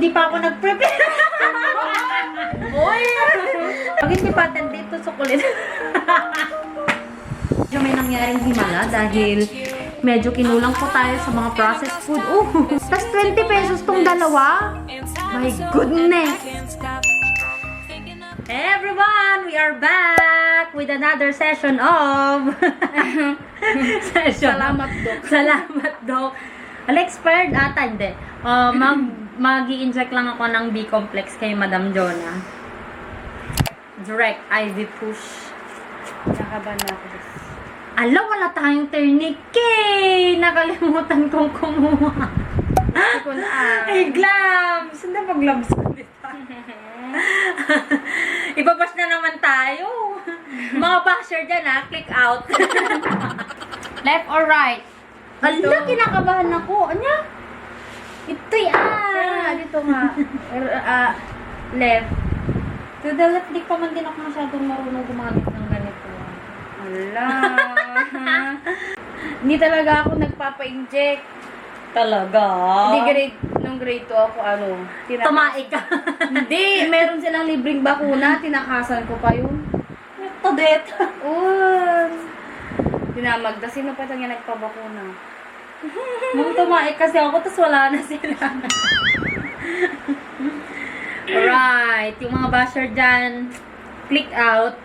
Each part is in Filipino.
hindi pa ako nag-prepare. Uy! Pag hindi patent dito, sukulit. Medyo may nangyaring himala dahil medyo kinulang po tayo sa mga processed food. Tas 20 pesos tong dalawa. My goodness! Hey everyone! We are back with another session of... Salamat, Dok. Salamat, Dok. Expired ata, hindi. Mag-i-inject lang ako ng B-complex kay Madam Jonah. Direct IV push. Nakaban na ako. Alam, wala tayong tourniquet. Nakalimutan kong kumuha. Ay, gloves. Hindi pa gloves ko dito. Ibabash na naman tayo. Mga basher dyan ha, click out. Left or right? Hala, kinakabahan ako. Anya? Ito yan. Dito nga. Left. To the left, di pa man din ako masyadong marunong gumamit ng ganito. Hala. Hindi talaga ako nagpapa-inject. Talaga? Hindi nung grade 2 ako, Tumaik ka. Hindi, meron silang libreng bakuna, tinakasan ko pa yun. Ito, det. Dinamagda, sino pa tanya nagpabakuna? Nung tumaik kasi ako, tapos wala na sila. Alright, yung mga basher dyan, click out.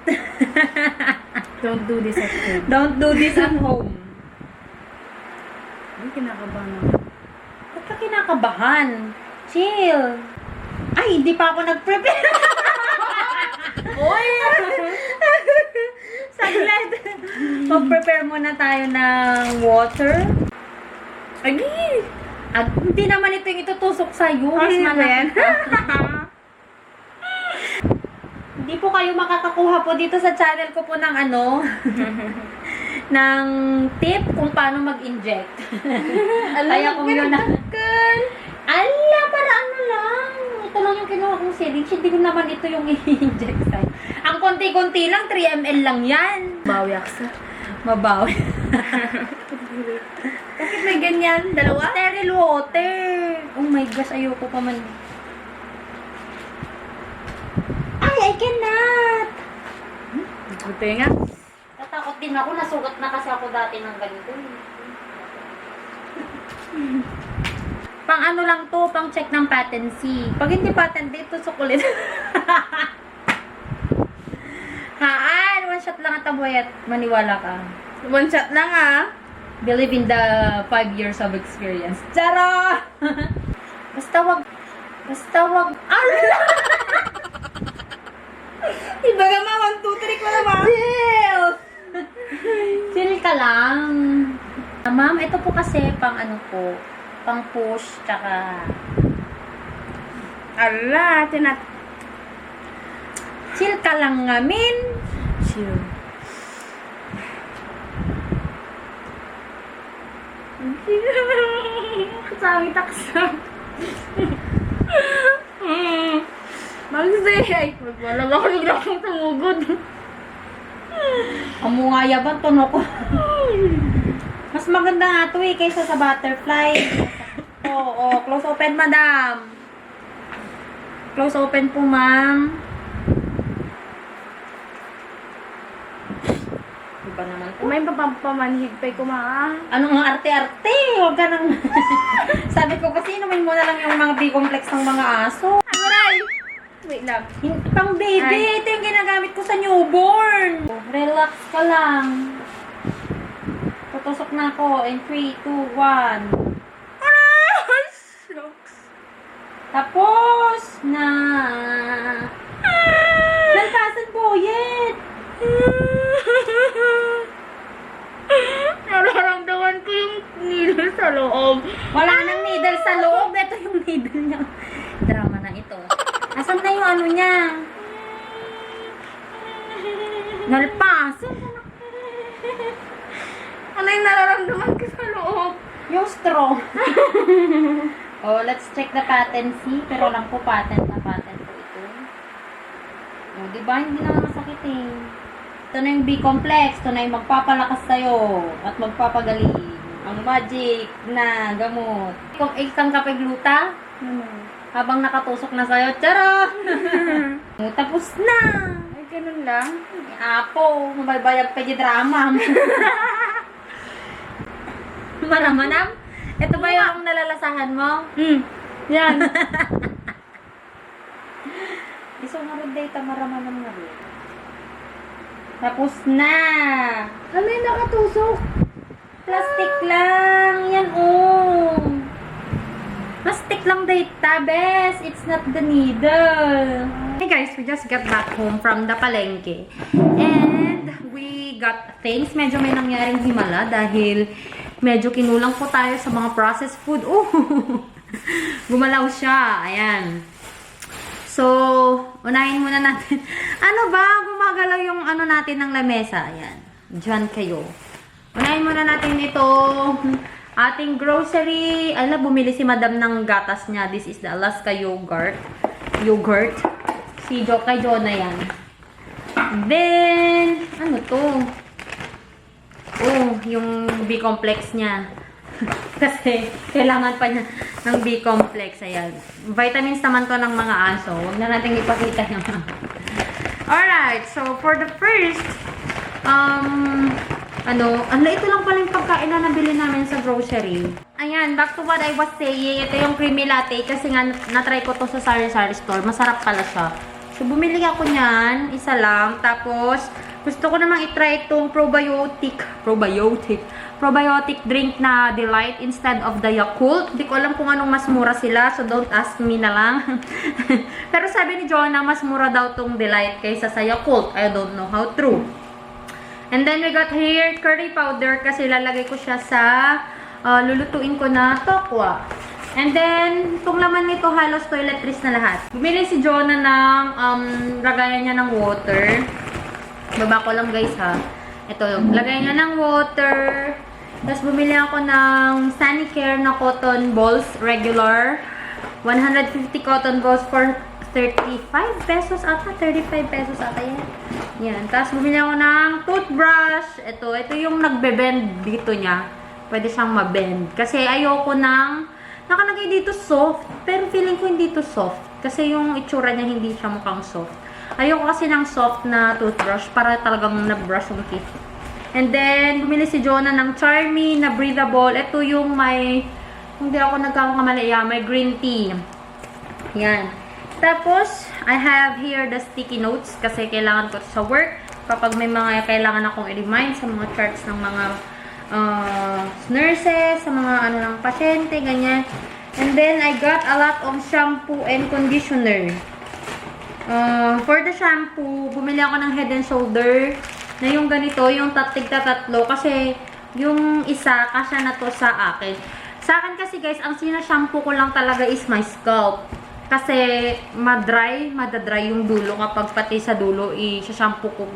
Don't do this at home. Don't do this at home. Ay, kinakabahan ako. Ba't ka kinakabahan? Chill. Ay, hindi pa ako nag-prepare. Uy! Saglit. Mag-prepare muna tayo ng water. Ay! Hindi naman ito yung itutusok sa'yo. Mas Ben? Hindi po kayo makakakuha po dito sa channel ko po ng ng tip kung paano mag-inject. Kaya kung yun na... Ala, para lang. Ito lang yung kinuha kong syringe. Hindi ko naman ito yung i-inject sa'yo. Ang konti-konti lang, 3 ml lang yan. Bawi aksa. Mabawi. Bakit may ganyan? Dalawa? Sterile water. Oh my gosh, ayoko pa man. Ay, I cannot. Buti nga. Natakot din ako. Nasugat na kasi ako dati ng ganito. Pang ano lang to, pang check ng patency. Pag hindi patent dito, sukulit. Haan, one shot lang at taboy at maniwala ka. One shot lang Believe in the 5 years of experience. Charo! Basta wag. Allah! Iba naman, 1, 2, 3 ko naman. Chill! Chill ka lang. Ma'am, ito po kasi pang pang push, tsaka... Ala, Chill ka lang nga, min. Chill. Kasami taksa. Magsay. Wala ako bigla akong tumugod. Amungayaban, tono ko. Mas maganda nga ito kaysa sa butterfly. Oo, close open, madam. Close open po, ma'am. Iba naman po. May pamanhig pa'y kumaan. Ano nga arte-arte? Huwag ka nang... Sabi ko kasi, inumin mo na lang yung mga B-complex ng mga aso. Aray! Wait lang. Pang baby, Ay. ito yung ginagamit ko sa newborn. Relax ka lang. Tutusok na ako in 3, 2, 1. Aray! Shucks. Tapos na. Lalpasan boyet. Nararamdaman ko yung needle sa loob. Wala nang needle sa loob. Ito yung needle niya. Drama na ito. Asan na yung ano niya? Nalpasan. Ano yung nararamdaman ko sa loob? Yung straw. Oh, let's check the patency. Pero lang po patent na patent po ito. Oh, di ba? Hindi naman masakit eh. Ito na yung B-complex. Ito na yung magpapalakas sa'yo at magpapagaling. Ang magic na gamot. Kung isang kape gluta, Habang nakatusok na sa'yo. Charot! Tapos na! Ay, ganun lang. Apo, mabaybayag pa di drama. Manamanam? Ito ba yung nalalasahan mo? Yan. Iso nga rin data, maramanam nga rin. Tapos na! Ano yung nakatusok? Plastic lang! Yan, oh! Plastic lang data, bes! It's not the needle! Hey guys, we just got back home from the palengke. And we got things. Medyo may nangyaring himala dahil medyo kinulang po tayo sa mga processed food. Oh! Gumalaw siya. Ayan. So, unahin muna natin. Ano ba? Gumagalaw yung ano natin ng lamesa. Ayan. Diyan kayo. Unahin muna natin ito. Ating grocery. Ala, bumili si madam ng gatas niya. This is the Alaska yogurt. Si kay Jonah yan. Then, ano to? Oh, yung B-complex niya. Kasi, kailangan pa niya ng B-complex. Ayan. Vitamins naman to ng mga aso. Huwag na natin ipakita yung Alright, so for the first, ito lang pala yung pagkain na nabili namin sa grocery. Ayan, back to what I was saying. Ito yung creamy latte kasi nga natry ko to sa sari-sari store. Masarap pala siya. So, bumili ako niyan. Isa lang. Tapos, gusto ko namang itry itong probiotic drink na Delight instead of the Yakult. Hindi ko alam kung anong mas mura sila. So, don't ask me na lang. Pero sabi ni Jonah, mas mura daw tong Delight kaysa sa Yakult. I don't know how true. And then, we got here curry powder kasi lalagay ko siya sa lulutuin ko na tokwa. And then, itong laman nito halos toiletries na lahat. Bumili si Jonah ng lagayan niya ng water. Baba ko lang guys ha. Ito, lagay niya ng water. Tapos bumili ako ng Sanicare na cotton balls, regular. 150 cotton balls for 35 pesos ata. 35 pesos ata yan. Yan. Tapos bumili ako ng toothbrush. Ito yung nagbe-bend dito niya. Pwede siyang ma-bend. Kasi ayoko ng nakalagay dito soft, pero feeling ko hindi to soft. Kasi yung itsura niya hindi siya mukhang soft. Ayoko kasi ng soft na toothbrush para talagang na-brush yung teeth. And then, bumili si Jonah ng Charmy na breathable. Ito yung may, hindi ako nagkakamali, may green tea. Yan. Tapos, I have here the sticky notes kasi kailangan ko sa work. Kapag may mga kailangan akong i-remind sa mga charts ng mga nurses, sa mga ng pasyente, ganyan. And then, I got a lot of shampoo and conditioner. For the shampoo, bumili ako ng Head and Shoulder na yung ganito, yung tatlo. Kasi, yung isa, kasya na to sa akin. Sa akin kasi guys, ang sinashampoo ko lang talaga is my scalp. Kasi, madadry yung dulo kapag pati sa dulo, i-shampoo ko.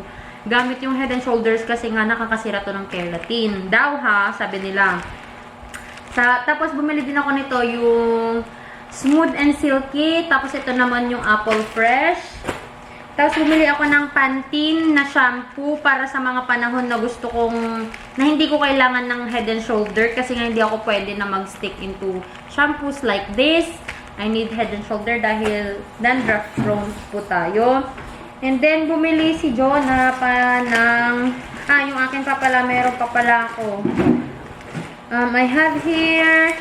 Gamit yung Head and Shoulders kasi nga nakakasira to ng keratin. Daw ha, sabi nila. Tapos bumili din ako nito yung Smooth and Silky. Tapos ito naman yung Apple Fresh. Tapos bumili ako ng Pantene na shampoo para sa mga panahon na gusto kong, na hindi ko kailangan ng Head and Shoulder. Kasi nga hindi ako pwede na mag-stick into shampoos like this. I need Head and Shoulder dahil dandruff prone po tayo. And then, bumili si Jonah pa ng, yung akin pa pala, meron pa pala ako. I have here,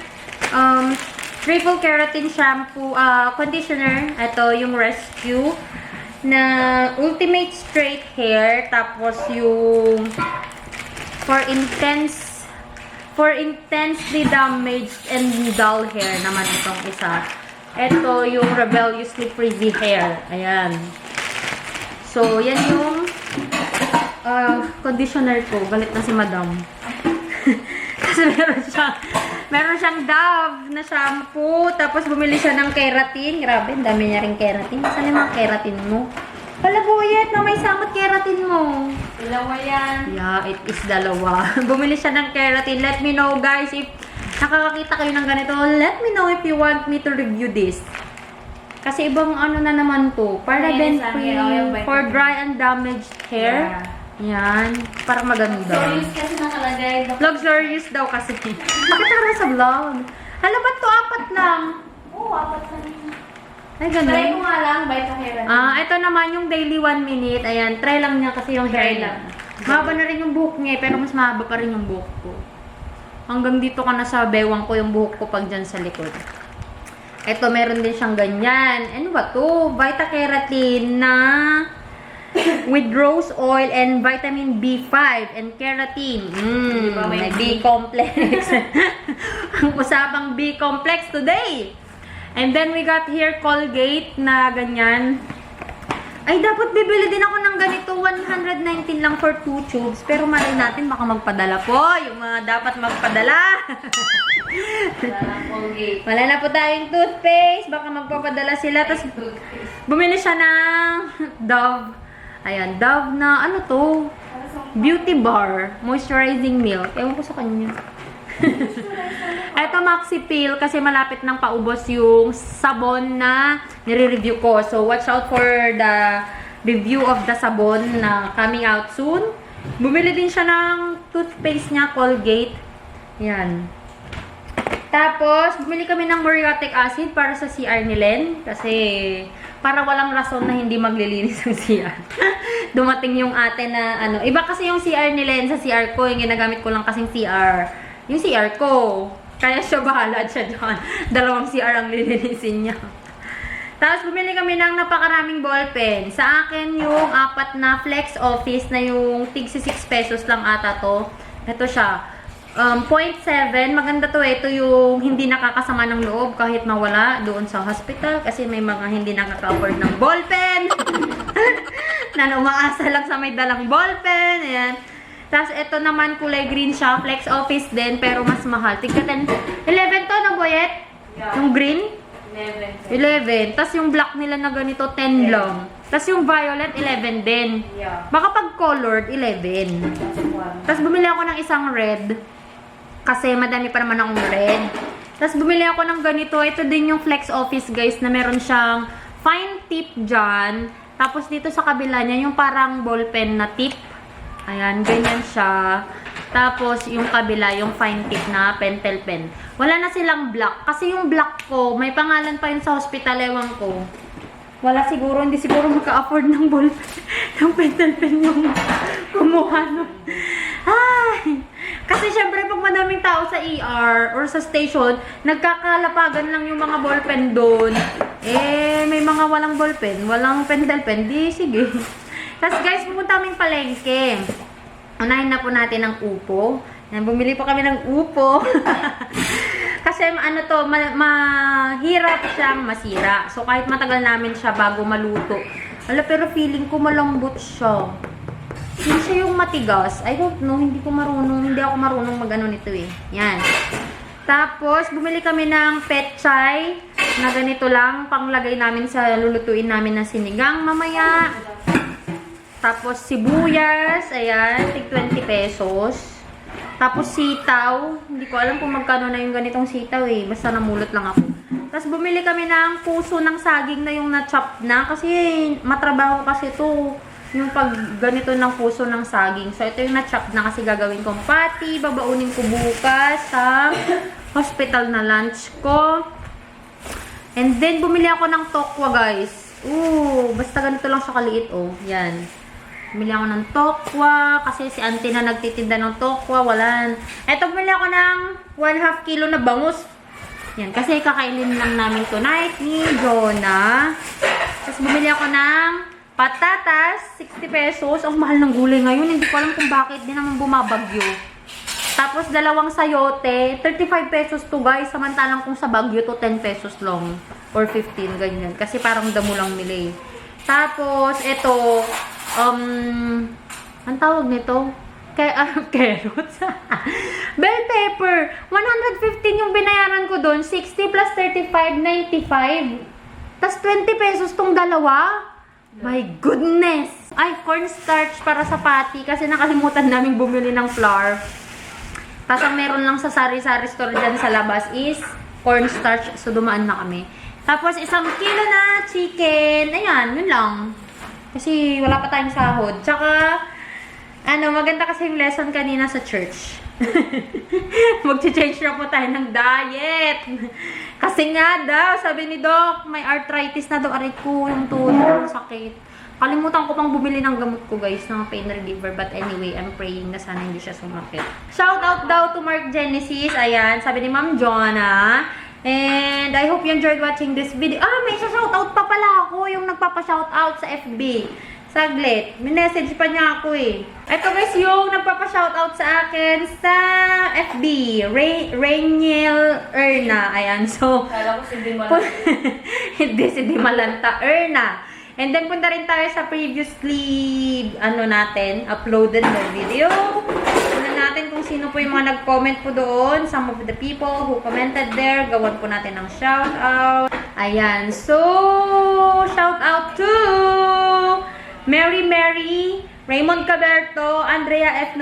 triple keratin shampoo, conditioner. Ito, yung Rescue, na ultimate straight hair. Tapos, yung, for intensely damaged and dull hair naman itong isa. Ito, yung rebelliously frizzy hair. Ayan. So, yan yung conditioner ko. Galit na si madam. Kasi meron siyang Dove na shampoo. Tapos, bumili siya ng keratin. Grabe, dami niya rin keratin. Saan yung mga keratin mo? Palabuyet na may samot keratin mo. Dalawa yan. Yeah, it is dalawa. Bumili siya ng keratin. Let me know, guys, if nakakakita kayo ng ganito. Let me know if you want me to review this. Kasi ibang ano na naman to. Paraben free for dry and damaged hair. Yeah. Yan. Parang maganda. Luxurious kasi nakalagay. Luxurious daw kasi. Bakit ka sa vlog? Hala, ba't to? 4 lang? Oo, 4 lang. Ay, ganun. Try ko nga lang, Vita Keratin. Ito naman yung daily 1 minute. Ayan, try lang niya kasi yung hair Try niya. lang. Mahaba na rin yung buhok niya, pero mas mahaba pa rin yung buhok ko. Hanggang dito ka na sa bewang ko yung buhok ko pag dyan sa likod. Ito, meron din siyang ganyan. Ano ba to? Vita Keratin na with rose oil and vitamin B5 and keratin. Diba, May B-complex. Ang usapang B-complex today. And then we got here Colgate na ganyan. Ay, dapat bibili din ako ng ganito. 119 lang for 2 tubes. Pero malay natin, baka magpadala po. Yung mga dapat magpadala. Wala na po tayong toothpaste. Baka magpapadala sila. Tapos, bumili siya ng Dove. Ayan, Dove na, ano to? Beauty Bar. Moisturizing milk. Ewan ko sa kanya. Ito, Maxi Peel. Kasi malapit nang paubos yung sabon na nire-review ko. So, watch out for the review of the sabon na coming out soon. Bumili din siya ng toothpaste niya, Colgate. Yan. Tapos, bumili kami ng muriatic acid para sa CR ni Len. Kasi, para walang rason na hindi maglilinis ang CR. Dumating yung ate na, ano, iba kasi yung CR ni Len sa CR ko. Yung ginagamit ko lang kasing CR. Yung CR ko. Kaya siya bahala siya dyan. 2 CR ang lilinisin niya. Tapos, bumili kami ng napakaraming ballpen. Sa akin, yung 4 na Flex Office na yung tig 6 pesos lang ata to. Ito siya. 0.7. Maganda to. Ito yung hindi nakakasama ng loob kahit mawala doon sa hospital. Kasi may mga hindi nakaka-afford ng ballpen. Na umaasa lang sa may dalang ballpen. Ayan. Tapos, ito naman kulay green siya. Flex Office din, pero mas mahal. Tigka 10. 11 to na, Boyet? Yeah. Yung green? 11. 11. Tapos, yung black nila na ganito, 10 lang. Tapos, yung violet, 11 din. Yeah. Baka pag colored, 11. Tapos, bumili ako ng isang red. Kasi, madami pa naman akong red. Tapos, bumili ako ng ganito. Ito din yung Flex Office, guys, na meron siyang fine tip dyan. Tapos, dito sa kabila niya, yung parang ballpen na tip. Ayan, ganyan siya. Tapos, yung kabila, yung fine tip na pentel pen. Wala na silang black. Kasi yung black ko, may pangalan pa yun sa hospital, ewan ko. Wala siguro, hindi siguro maka-afford ng ballpen. ng pentel pen yung kumuha nun. Ay! Kasi syempre, pag madaming tao sa ER or sa station, nagkakalapagan lang yung mga ballpen doon. Eh, may mga walang ballpen, walang pentel pen. Di, sige. Tapos guys, pumunta kaming palengke. Unahin na po natin ang upo. Yan, bumili po kami ng upo. Kasi ano to, mahirap siyang masira. So kahit matagal namin siya bago maluto. Ala, pero feeling ko malambot siya. Hindi siya yung matigas. I don't know, hindi ako marunong mag-ano nito eh. Yan. Tapos, bumili kami ng petchay na ganito lang, panglagay namin sa lulutuin namin na sinigang mamaya. Tapos, sibuyas, ayan, tig 20 pesos. Tapos, sitaw. Hindi ko alam kung magkano na yung ganitong sitaw eh. Basta namulot lang ako. Tapos, bumili kami ng puso ng saging na yung na-chop na. Kasi, matrabaho kasi ito. Yung pag ganito ng puso ng saging. So, ito yung na-chop na kasi gagawin kong patty. Babaunin ko bukas sa hospital na lunch ko. And then, bumili ako ng tokwa, guys. Basta ganito lang siya kaliit, oh. Yan. Bumili ako ng tokwa, kasi si auntie na nagtitinda ng tokwa, walan. Eto, bumili ako ng 1/2 kilo na bangus. Yan, kasi kakainin lang namin tonight ni Jonah. Tapos bumili ako ng patatas, 60 pesos. Ang mahal ng gulay ngayon, hindi ko alam kung bakit, di naman bumabagyo. Tapos 2 sayote, 35 pesos to guys, samantalang kung sa Bagyo to 10 pesos lang. Or 15, ganyan. Kasi parang damo lang nila eh. Tapos, ito, ang tawag nito? Carrots. Bell pepper. 115 yung binayaran ko doon. 60 plus 35, 95. Tapos 20 pesos tong dalawa. My goodness! Ay, cornstarch para sa patty. Kasi nakalimutan namin bumili ng flour. Tapos ang meron lang sa sari-sari store dyan sa labas is cornstarch. So, dumaan na kami. Tapos, 1 kilo na chicken. Ayan, yun lang. Kasi wala pa tayong sahod. Tsaka, Maganda kasi yung lesson kanina sa church. Mag-change na po tayo ng diet. Kasi nga daw, sabi ni Doc, may arthritis na daw. Aray ko, yung tuhod, sakit. Kalimutan ko pang bumili ng gamot ko, guys, ng pain reliever. But anyway, I'm praying na sana hindi siya sumakit. Shout out daw to Mark Genesis. Ayan, sabi ni Ma'am Jonah. And I hope you enjoyed watching this video. May shoutout pa pala ako, yung nagpapa-shoutout sa FB. Saglit. Minessage pa niya ako eh. Ito guys, yung nagpapa-shoutout sa akin sa FB. Rainiel Erna. Ayan, so... Kala ko si Dimalanta. Hindi, si Dimalanta Erna. And then, punta rin tayo sa previously, uploaded na video. Tignan natin kung sino po yung mga nag-comment po doon. Some of the people who commented there. Gawan po natin ng shoutout. Ayan, so... Shoutout to... Mary, Raymond Caberto, Andrea F.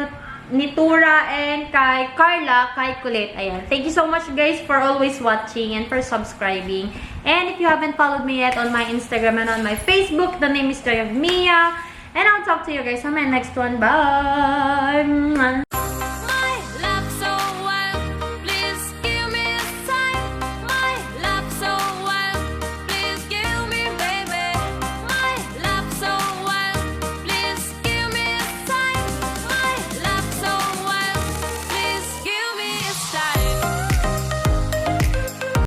Nitura, and kay Carla, kay Kulit. Ayan. Thank you so much guys for always watching and for subscribing. And if you haven't followed me yet on my Instagram and on my Facebook, the name is Joy of Mia. And I'll talk to you guys on my next one. Bye!